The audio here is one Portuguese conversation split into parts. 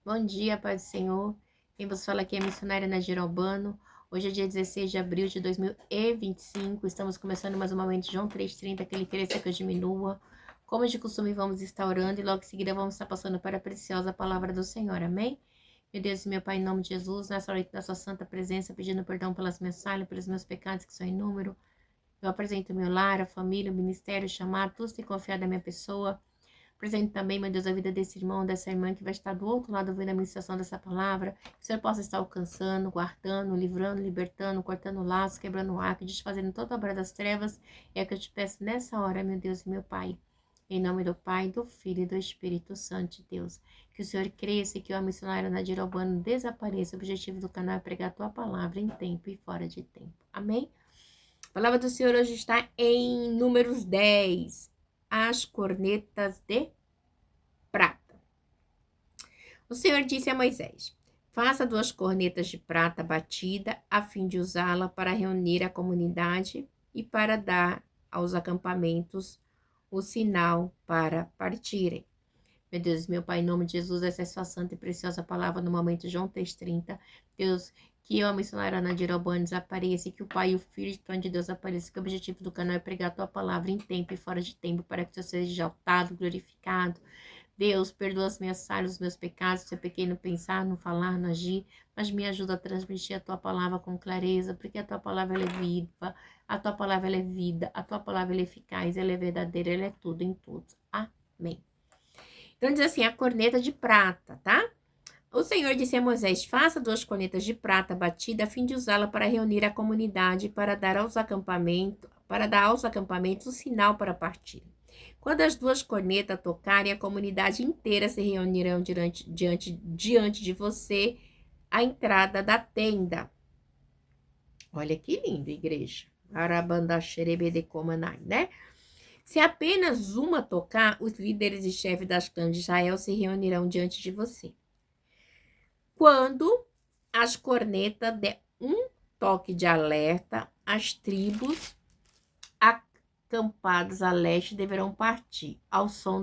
Bom dia, Paz do Senhor. Quem vos fala aqui é a missionária Nadir Albano. Hoje é dia 16 de abril de 2025. Estamos começando mais um momento de João 3,30, que ele cresça que eu diminua. Como de costume, vamos estar orando e logo em seguida vamos estar passando para a preciosa palavra do Senhor. Amém? Meu Deus e meu Pai, em nome de Jesus, nessa noite da sua santa presença, pedindo perdão pelas minhas falhas, pelos meus pecados que são inúmeros. Eu apresento o meu lar, a família, o ministério, o chamado, tudo tem confiado na minha pessoa. Presente também, meu Deus, a vida desse irmão, dessa irmã que vai estar do outro lado ouvindo a ministração dessa palavra. Que o Senhor possa estar alcançando, guardando, livrando, libertando, cortando laços, quebrando o arco, desfazendo toda a obra das trevas. É o que eu te peço nessa hora, meu Deus e meu Pai. Em nome do Pai, do Filho e do Espírito Santo de Deus. Que o Senhor cresça e que o missionário Nadir Albano desapareça. O objetivo do canal é pregar a tua palavra em tempo e fora de tempo. Amém? A palavra do Senhor hoje está em Números 10. As cornetas de prata. O Senhor disse a Moisés: faça 2 cornetas de prata batida, a fim de usá-la para reunir a comunidade e para dar aos acampamentos o sinal para partirem. Meu Deus, meu Pai, em nome de Jesus, essa é a sua santa e preciosa palavra no momento de João 3,30. Deus, que eu, a missionária Nadir Albano, desapareça, e que o Pai e o Filho e o de Deus apareçam, que o objetivo do canal é pregar a tua palavra em tempo e fora de tempo, para que você seja exaltado, glorificado. Deus, perdoa as minhas falhas, os meus pecados, se eu pequei no pensar, no falar, no agir, mas me ajuda a transmitir a tua palavra com clareza, porque a tua palavra ela é viva, a tua palavra ela é vida, a tua palavra ela é eficaz, ela é verdadeira, ela é tudo em todos. Amém. Então diz assim, a corneta de prata, tá? O Senhor disse a Moisés: faça 2 cornetas de prata batida, a fim de usá-la para reunir a comunidade, para dar aos acampamentos o sinal para partir. Quando as 2 cornetas tocarem, a comunidade inteira se reunirão diante de você, à entrada da tenda. Olha que lindo, igreja. Arabandaxerebedecomanai, né? Se apenas uma tocar, os líderes e chefes das clãs de Israel se reunirão diante de você. Quando as cornetas der um toque de alerta, as tribos acampadas a leste deverão partir. Ao som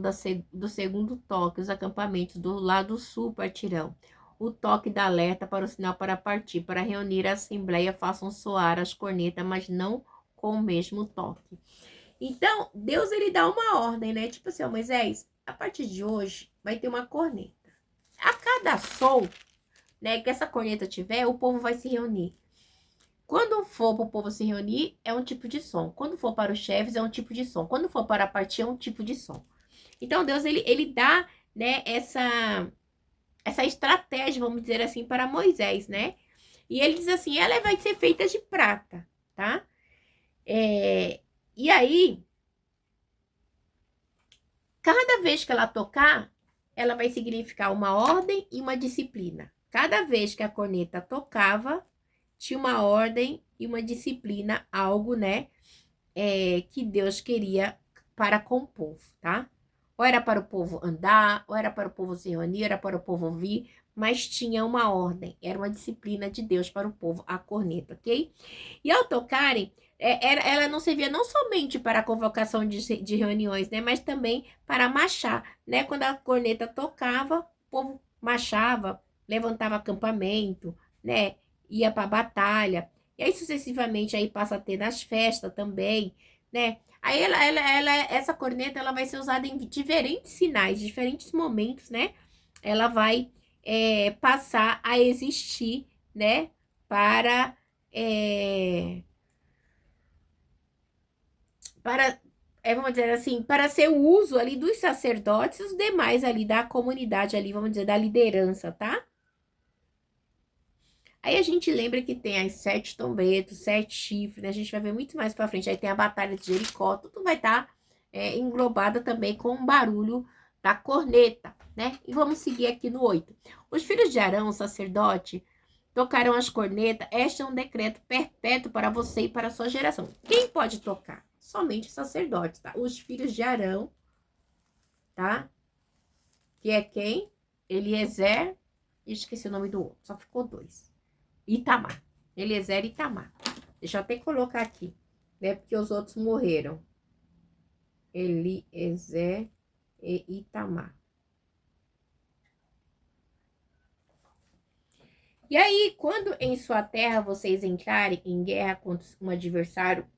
do segundo toque, os acampamentos do lado sul partirão. O toque da alerta para o sinal para partir, para reunir a assembleia, façam soar as cornetas, mas não com o mesmo toque. Então, Deus ele dá uma ordem, né? Tipo assim, ó, Moisés, a partir de hoje vai ter uma corneta. A cada som, né, que essa corneta tiver, o povo vai se reunir. Quando for para o povo se reunir, é um tipo de som. Quando for para os chefes, é um tipo de som. Quando for para a partir, é um tipo de som. Então, Deus, ele dá, né, essa estratégia, vamos dizer assim, para Moisés, né? E ele diz assim, ela vai ser feita de prata, tá? E aí, cada vez que ela tocar, ela vai significar uma ordem e uma disciplina. Cada vez que a corneta tocava, tinha uma ordem e uma disciplina, algo, né, que Deus queria para com o povo, tá? Ou era para o povo andar, ou era para o povo se reunir, era para o povo ouvir, mas tinha uma ordem, era uma disciplina de Deus para o povo, a corneta, ok? E ao tocarem, ela não servia não somente para a convocação de reuniões, né, mas também para marchar, né? Quando a corneta tocava, o povo marchava, levantava acampamento, né? Ia para a batalha. E aí, sucessivamente, aí passa a ter nas festas também, né? Aí essa corneta ela vai ser usada em diferentes sinais, diferentes momentos, né? Ela vai passar a existir, né? Para é, para, vamos dizer assim, para ser o uso ali dos sacerdotes e os demais ali da comunidade ali, vamos dizer, da liderança, tá? Aí a gente lembra que tem as 7 trombetas, 7 chifres, né? A gente vai ver muito mais pra frente. Aí tem a batalha de Jericó, tudo vai estar englobado também com o barulho da corneta, né? E vamos seguir aqui no 8. Os filhos de Arão, sacerdote, tocaram as cornetas. Este é um decreto perpétuo para você e para a sua geração. Quem pode tocar? Somente os sacerdotes, tá? Os filhos de Arão, tá? Que é quem? Eliezer, esqueci o nome do outro, só ficou 2. Itamar. Eliezer e Itamar. Deixa eu até colocar aqui, né? Porque os outros morreram. Eliezer e Itamar. E aí, quando em sua terra vocês entrarem em guerra contra um adversário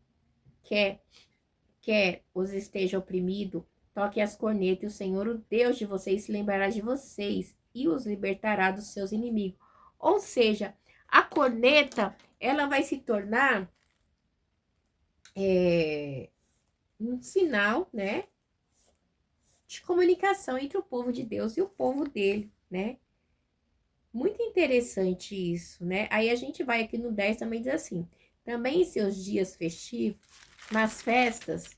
quer os esteja oprimido, toque as cornetas, e o Senhor, o Deus de vocês, se lembrará de vocês e os libertará dos seus inimigos. Ou seja, a corneta, ela vai se tornar um sinal, né, de comunicação entre o povo de Deus e o povo dele, né? Muito interessante isso, né? Aí a gente vai aqui no 10 também diz assim: também em seus dias festivos, nas festas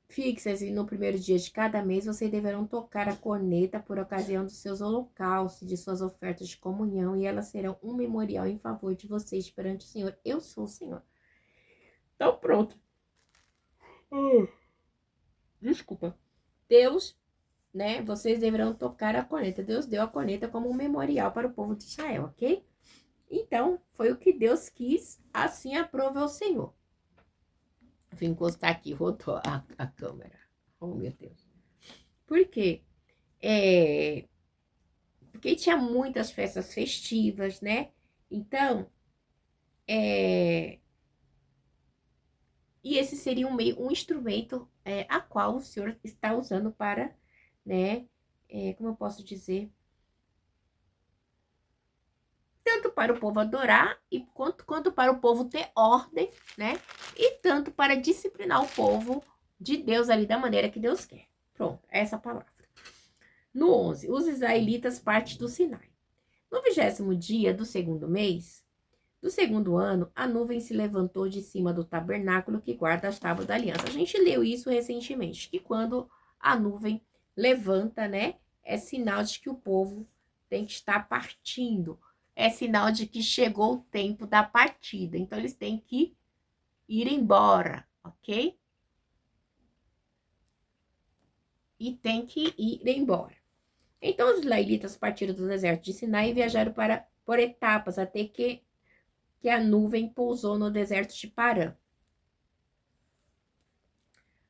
fixas e no primeiro dia de cada mês, vocês deverão tocar a corneta por ocasião dos seus holocaustos, de suas ofertas de comunhão, e elas serão um memorial em favor de vocês perante o Senhor. Eu sou o Senhor. Então, pronto. Desculpa. Deus, né? Vocês deverão tocar a corneta. Deus deu a corneta como um memorial para o povo de Israel, ok? Então, foi o que Deus quis, assim aprova o Senhor. Vou encostar aqui, rodou a câmera. Oh, meu Deus. Por quê? Porque tinha muitas festas festivas, né? Então, e esse seria um instrumento a qual o Senhor está usando para, né? Como eu posso dizer? Tanto para o povo adorar quanto para o povo ter ordem, né? E tanto para disciplinar o povo de Deus ali da maneira que Deus quer. Pronto, essa palavra. No 11, os israelitas partem do Sinai. No 20º dia do segundo mês, do segundo ano, a nuvem se levantou de cima do tabernáculo que guarda as tábuas da aliança. A gente leu isso recentemente, que quando a nuvem levanta, né, é sinal de que o povo tem que estar partindo. É sinal de que chegou o tempo da partida. Então, eles têm que ir embora, ok? E tem que ir embora. Então, os israelitas partiram do deserto de Sinai e viajaram por etapas até que a nuvem pousou no deserto de Parã.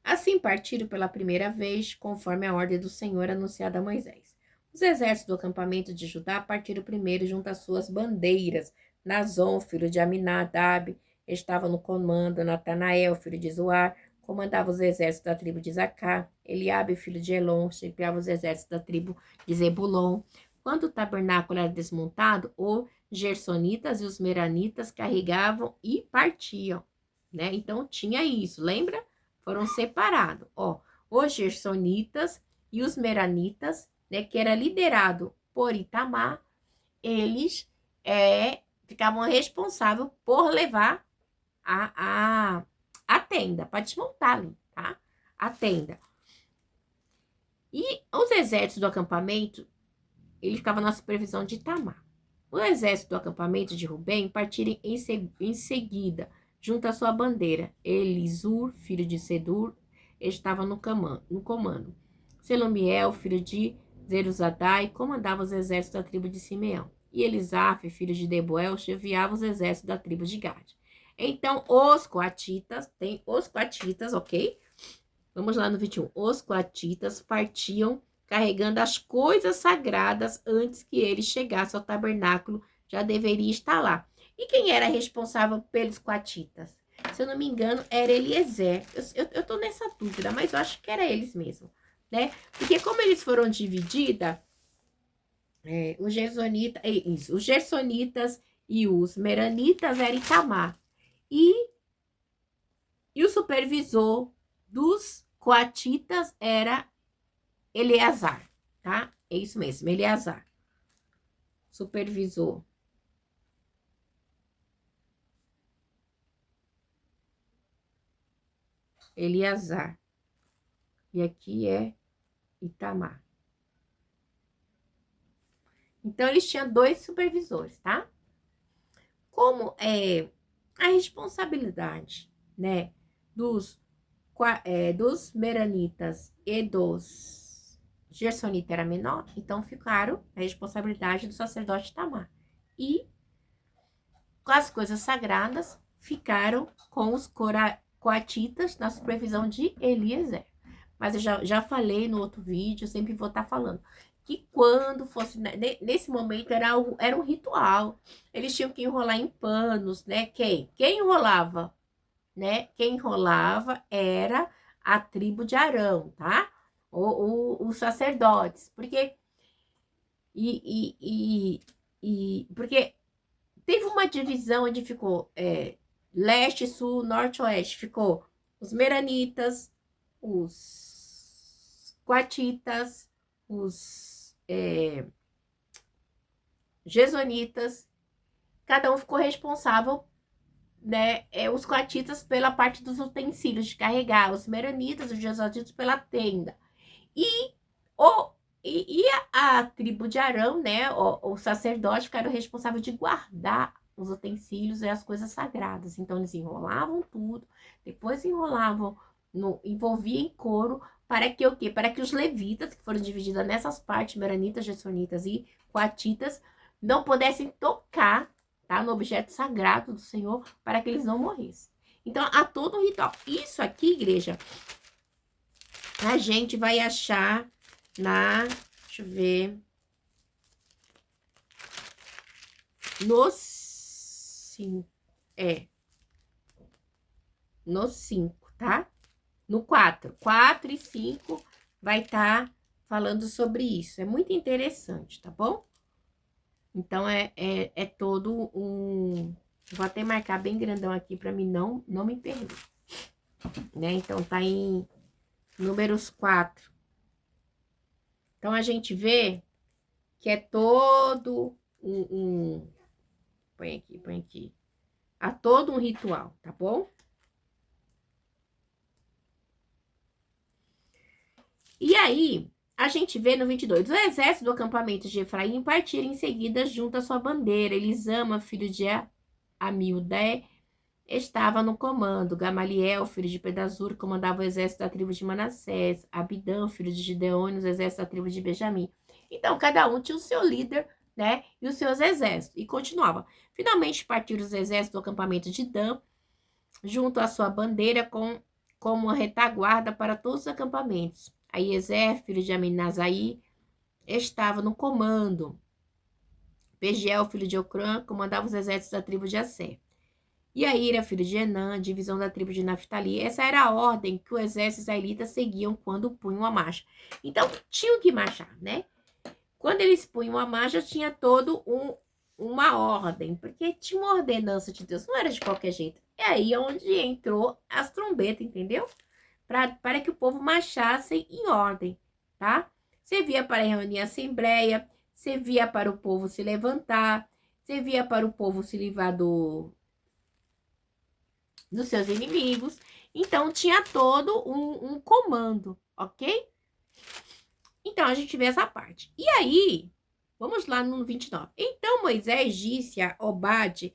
Assim partiram pela primeira vez, conforme a ordem do Senhor anunciada a Moisés. Os exércitos do acampamento de Judá partiram primeiro junto às suas bandeiras. Nazon, filho de Aminadab, estava no comando. Natanael, filho de Zoar, comandava os exércitos da tribo de Zacá. Eliabe, filho de Elon, chefiava os exércitos da tribo de Zebulon. Quando o tabernáculo era desmontado, os gersonitas e os meranitas carregavam e partiam, né? Então tinha isso, lembra? Foram separados, ó, os gersonitas e os meranitas, né, que era liderado por Itamar, eles ficavam responsáveis por levar a tenda, para desmontar ali, tá? A tenda. E os exércitos do acampamento, ele ficava na supervisão de Itamar. O exército do acampamento de Rubem partiram em seguida, junto à sua bandeira. Elisur, filho de Sedur, estava no comando. Selomiel, filho de Zeruzadai, comandava os exércitos da tribo de Simeão. E Elisaf, filho de Deboel, chefiava os exércitos da tribo de Gade. Então, os coatitas, ok? Vamos lá no 21. Os coatitas partiam carregando as coisas sagradas antes que ele chegasse ao tabernáculo, já deveria estar lá. E quem era responsável pelos coatitas? Se eu não me engano, era Eliezer. Eu tô nessa dúvida, mas eu acho que era eles mesmo, né? Porque como eles foram divididos, os gersonitas e os meranitas eram Itamar. E o supervisor dos coatitas era Eleazar, tá? É isso mesmo, Eleazar. Supervisor. Eleazar. E aqui é Itamar. Então, eles tinham 2 supervisores, tá? Como a responsabilidade, né, dos meranitas e dos gersonitas era menor, então ficaram a responsabilidade do sacerdote Itamar. E as coisas sagradas ficaram com os coatitas na supervisão de Eliezer. mas eu já falei no outro vídeo, sempre vou estar falando. Que quando fosse, nesse momento, era um ritual. Eles tinham que enrolar em panos, né? Quem enrolava, né? Quem enrolava era a tribo de Arão, tá? Os sacerdotes. Porque, porque teve uma divisão onde ficou leste, sul, norte, oeste. Ficou os meranitas, os quatitas, os gesonitas. Cada um ficou responsável, né? Os quatitas pela parte dos utensílios de carregar, os meranitas, os gesonitas pela tenda. E o a tribo de Arão, né, o sacerdote, ficaram responsáveis de guardar os utensílios e as coisas sagradas. Então, eles enrolavam tudo, depois enrolavam, envolvia em couro, para que o quê? Para que os levitas, que foram divididos nessas partes, meranitas, gersonitas e coatitas, não pudessem tocar, tá, no objeto sagrado do Senhor, para que eles não morressem. Então, há todo um ritual. Isso aqui, igreja, a gente vai achar deixa eu ver, no 5, no 5, tá? No 4 e 5 vai estar falando sobre isso. É muito interessante, tá bom? Então, é todo um... Vou até marcar bem grandão aqui para mim não me perder, né? Então, tá em Números 4. Então, a gente vê que é todo põe aqui. Há todo um ritual, tá bom? E aí, a gente vê no 22, o exército do acampamento de Efraim partiu em seguida junto à sua bandeira. Elisama, filho de Amildé, estava no comando. Gamaliel, filho de Pedazur, comandava o exército da tribo de Manassés. Abidã, filho de Gideone, o exército da tribo de Benjamim. Então, cada um tinha o seu líder, né? E os seus exércitos. E continuava. Finalmente partiram os exércitos do acampamento de Dan, junto à sua bandeira, como uma retaguarda para todos os acampamentos. Aí Ezer, filho de Aminazai, estava no comando. Pegiel, filho de Ocrã, comandava os exércitos da tribo de Asser. E Aíra, filho de Enã, divisão da tribo de Naftali. Essa era a ordem que o exército israelita seguiam quando punham a marcha. Então, tinham que marchar, né? Quando eles punham a marcha, tinha todo uma ordem, porque tinha uma ordenança de Deus, não era de qualquer jeito. É aí onde entrou as trombetas, entendeu? Para que o povo marchasse em ordem, tá? Servia para reunir a assembleia, servia para o povo se levantar, servia para o povo se livrar dos seus inimigos. Então, tinha todo um comando, ok? Então, a gente vê essa parte. E aí, vamos lá no 29. Então, Moisés disse a Obade,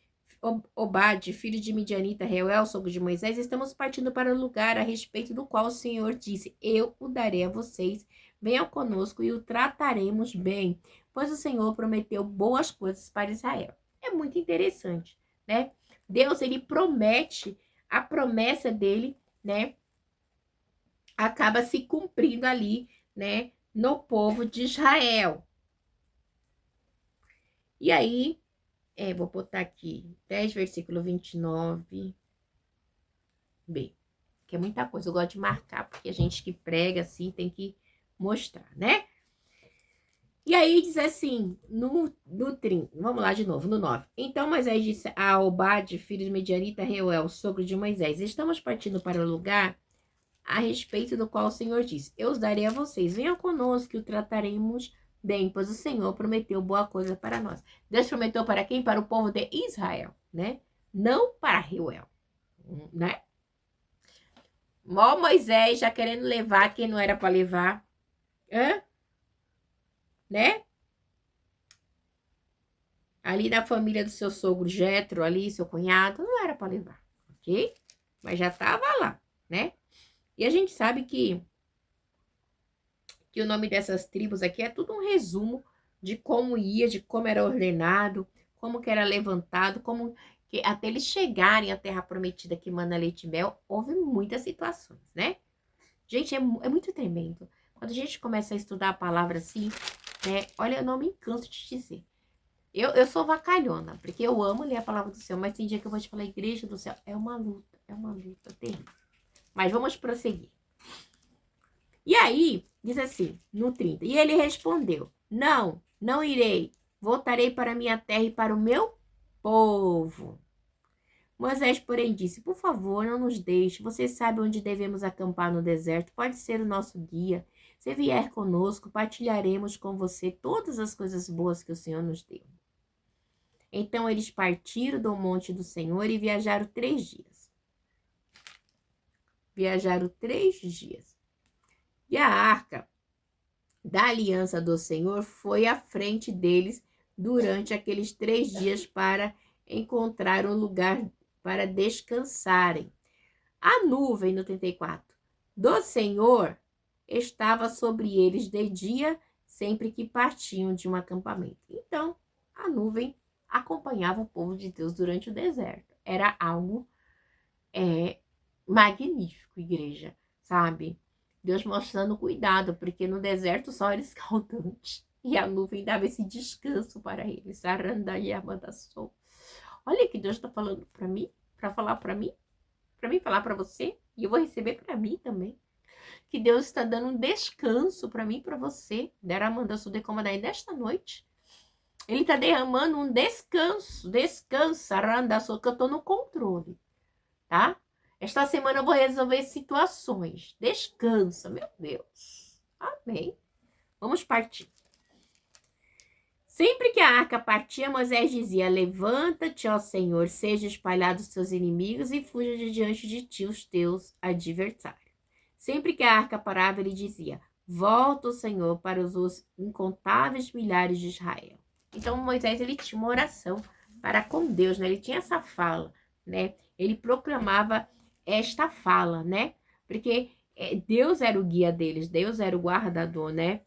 filho de Midianita, Reuel, sogro de Moisés, estamos partindo para o lugar a respeito do qual o Senhor disse, eu o darei a vocês, venham conosco e o trataremos bem, pois o Senhor prometeu boas coisas para Israel. É muito interessante, né? Deus, ele promete, a promessa dele, né, acaba se cumprindo ali, né, no povo de Israel. E aí, vou botar aqui, 10, versículo 29b, que é muita coisa, eu gosto de marcar, porque a gente que prega assim tem que mostrar, né? E aí diz assim, no 30, vamos lá de novo, no 9. Então Moisés disse a Obade, filho de Medianita, Reuel, sogro de Moisés, estamos partindo para o lugar a respeito do qual o Senhor disse, eu os darei a vocês, venham conosco que o trataremos bem, pois o Senhor prometeu boa coisa para nós. Deus prometeu para quem? Para o povo de Israel, né? Não para Reuel, né? Mó Moisés já querendo levar quem não era para levar, né? Ali na família do seu sogro Jetro, ali, seu cunhado, não era para levar, ok? Mas já estava lá, né? E a gente sabe que o nome dessas tribos aqui é tudo um resumo de como ia, de como era ordenado, como que era levantado, como que até eles chegarem à terra prometida que manda leite e mel, houve muitas situações, né? Gente, é muito tremendo. Quando a gente começa a estudar a palavra assim, né? Olha, eu não me canso de dizer. Eu sou vacalhona, porque eu amo ler a palavra do Senhor, mas tem dia que eu vou te falar, igreja do céu, é uma luta, tem. Mas vamos prosseguir. E aí, diz assim, no 30, e ele respondeu, não irei, voltarei para minha terra e para o meu povo. Moisés, porém, disse, por favor, não nos deixe, você sabe onde devemos acampar no deserto, pode ser o nosso guia. Se vier conosco, partilharemos com você todas as coisas boas que o Senhor nos deu. Então eles partiram do monte do Senhor e viajaram 3 dias. E a arca da aliança do Senhor foi à frente deles durante aqueles 3 dias para encontrar um lugar para descansarem. A nuvem, no 34, do Senhor estava sobre eles de dia, sempre que partiam de um acampamento. Então, a nuvem acompanhava o povo de Deus durante o deserto. Era algo magnífico, igreja, sabe? Deus mostrando cuidado, porque no deserto só era escaldante. E a nuvem dava esse descanso para eles. Olha que Deus está falando para mim, para falar para mim falar para você, e eu vou receber para mim também. Que Deus está dando um descanso para mim e para você. Deramanda Sudecomandai nesta noite. Ele está derramando um descanso. Descansa, Randaço, que eu estou no controle, tá? Esta semana eu vou resolver situações. Descansa, meu Deus. Amém. Vamos partir. Sempre que a arca partia, Moisés dizia, levanta-te, ó Senhor, seja espalhados os teus inimigos e fuja de diante de ti os teus adversários. Sempre que a arca parava, ele dizia, volta, Senhor, para os incontáveis milhares de Israel. Então, Moisés, ele tinha uma oração para com Deus, né? Ele tinha essa fala, né? Ele proclamava esta fala, né? Porque Deus era o guia deles, Deus era o guardador, né?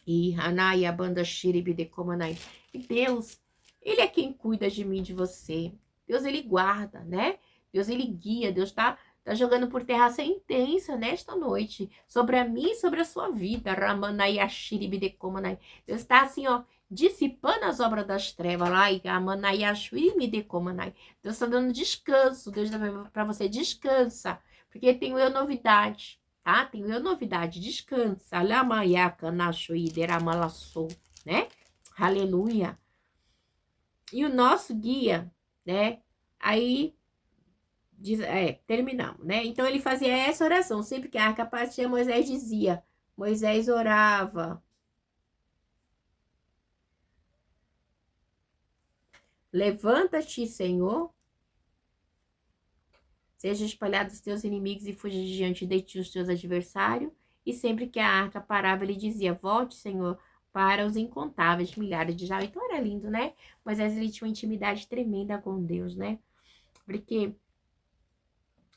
E Hanai, a banda Shiribi de Komanai. E Deus, ele é quem cuida de mim, de você. Deus, ele guarda, né? Deus, ele guia. Deus tá jogando por terra sentença nesta noite sobre a mim e sobre a sua vida. Ramanai, Ashiribi de Komanai. Deus está assim, ó, dissipando as obras das trevas. Ramanai, Ashiribi de Komanai. Deus está dando descanso. Deus dá para você, descansa. Porque tenho eu novidade. Tá? Tenho eu novidade, descansa. Lamaiaca, Nashoidera, Malassou, né? Aleluia. E o nosso guia, né? Aí, terminamos, né? Então, ele fazia essa oração. Sempre que a arca partia, Moisés dizia. Moisés orava. Levanta-te, Senhor. Seja espalhados os teus inimigos e fuja diante de ti os teus adversários. E sempre que a arca parava, ele dizia, volte, Senhor, para os incontáveis milhares de Israel. Então era lindo, né? Mas ele tinha uma intimidade tremenda com Deus, né? Porque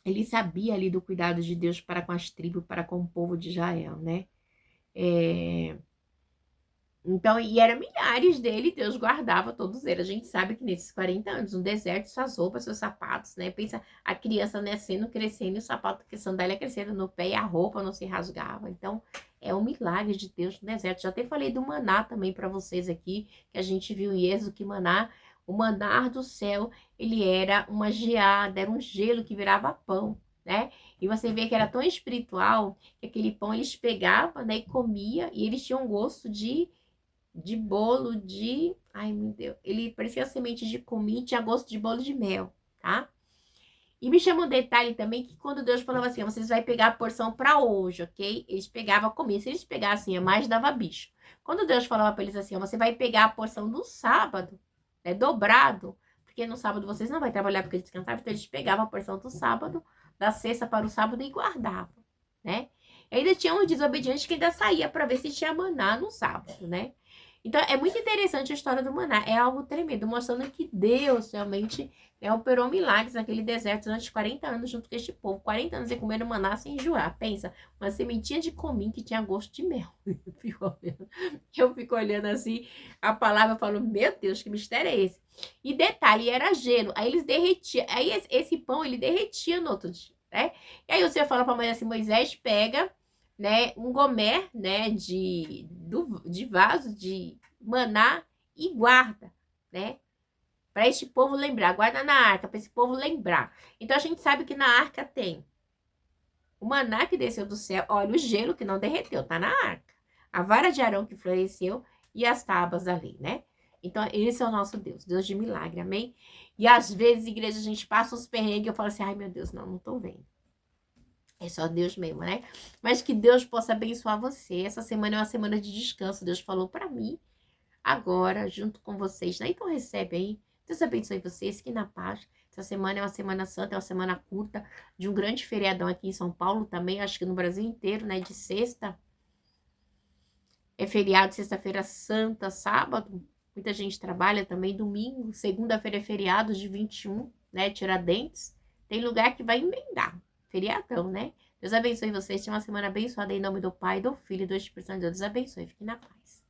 ele sabia ali do cuidado de Deus para com as tribos, para com o povo de Israel, né? Então, e eram milhares dele, Deus guardava todos eles. A gente sabe que nesses 40 anos, no deserto, suas roupas, seus sapatos, né? Pensa, a criança nascendo, crescendo, e o sapato, que sandália crescendo no pé, e a roupa não se rasgava. Então, é um milagre de Deus no deserto. Já até falei do maná também para vocês aqui, que a gente viu em Êxodo, que maná, o maná do céu, ele era uma geada, era um gelo que virava pão, né? E você vê que era tão espiritual, que aquele pão eles pegavam, né, e comia, e eles tinham gosto de bolo de... Ai, meu Deus. Ele parecia semente de cominho, tinha gosto de bolo de mel, tá? E me chama um detalhe também que quando Deus falava assim, vocês vão pegar a porção para hoje, ok? Eles pegavam a comida. Se eles pegassem a mais, dava bicho. Quando Deus falava para eles assim, você vai pegar a porção do sábado, né, dobrado, porque no sábado vocês não vão trabalhar porque descansavam, então eles pegavam a porção do sábado, da sexta para o sábado e guardavam, né? E ainda tinha um desobediente que ainda saía para ver se tinha maná no sábado, né? Então, é muito interessante a história do maná. É algo tremendo, mostrando que Deus realmente operou milagres naquele deserto durante 40 anos junto com este povo. 40 anos e comendo maná sem enjoar. Pensa, uma sementinha de cominho que tinha gosto de mel. Eu fico olhando assim, a palavra, eu falo, meu Deus, que mistério é esse? E detalhe, era gelo. Aí eles derretiam. Aí esse pão, ele derretia no outro dia. né? E aí o Senhor fala para Moisés assim, Moisés pega, né, um gomer, né, de vaso de maná e guarda, né? Para este povo lembrar, guarda na arca, para esse povo lembrar. Então a gente sabe que na arca tem o maná que desceu do céu, olha o gelo que não derreteu, tá na arca. A vara de Arão que floresceu e as tábuas da lei, né? Então, esse é o nosso Deus, Deus de milagre, amém? E às vezes, igreja, a gente passa uns perrengues e eu falo assim, ai meu Deus, não tô vendo. É só Deus mesmo, né? Mas que Deus possa abençoar você. Essa semana é uma semana de descanso, Deus falou para mim agora, junto com vocês, né? Então recebe aí. Deus abençoe vocês, que na paz. Essa semana é uma semana santa, é uma semana curta, de um grande feriadão aqui em São Paulo também, acho que no Brasil inteiro, né? De sexta. É feriado, sexta-feira santa, sábado. Muita gente trabalha também, domingo. Segunda-feira é feriado de 21, né? Tiradentes. Tem lugar que vai emendar. Feriadão, né? Deus abençoe vocês. Tenha uma semana abençoada em nome do Pai, do Filho e do Espírito Santo. Deus abençoe. Fiquem na paz.